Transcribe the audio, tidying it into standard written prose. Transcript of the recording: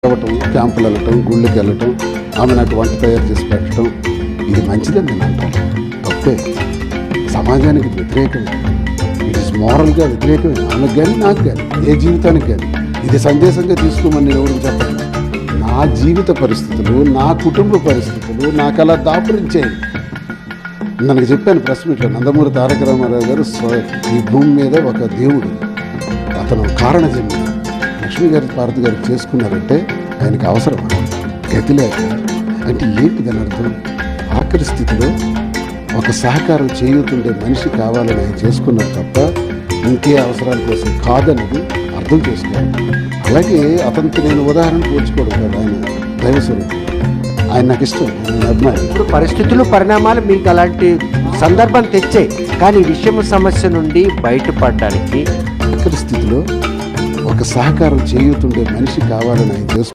చదవటం, క్యాంపులు వెళ్ళటం, గుళ్ళకి వెళ్ళటం, ఆమె నాకు వంట తయారు చేసి పెట్టడం, ఇది మంచిదని నేను అంటాను. తప్పే, సమాజానికి వ్యతిరేకమే, ఇట్ ఈస్ మోరల్గా వ్యతిరేకమే. ఆమెకు కానీ నాకు కానీ ఏ జీవితానికి కానీ ఇది సందేశంగా తీసుకోమని నేను ఎవరికి చెప్పను. నా జీవిత పరిస్థితులు, నా కుటుంబ పరిస్థితులు నాకు అలా దాపురించేయండి. ನನಗೆ చెప్పాను ప్రెస్ మీట్లో, నందమూరి తారక రామారావు గారు ఈ భూమి మీద ఒక దేవుడు, అతను కారణజన్మ. లక్ష్మీ గారి భారతి గారికి చేసుకున్నారంటే ఆయనకి అవసరం, గతి లేక. అంటే ఏంటి దాని అర్థం? ఆఖరి స్థితిలో ఒక సహకారం చేయుతుండే మనిషి కావాలని ఆయన చేసుకున్నారు తప్ప ఇంకే అవసరాల కోసం కాదన్నది అర్థం చేసుకోవాలి. అలాగే అతనికి నేను ఉదాహరణ పోల్చుకోవడం కదా, ఆయన దైవస్వరూపం, ఆయన నాకు ఇష్టం, నేను అభిమానం. ఇప్పుడు పరిస్థితులు, పరిణామాలు మీకు అలాంటి సందర్భం తెచ్చాయి, కానీ విషయం సమస్య నుండి బయటపడడానికి ఆఖరి స్థితిలో ఒక సహకారం చేయుతుండే మనిషి కావాలని ఆయన చేసుకున్నారు.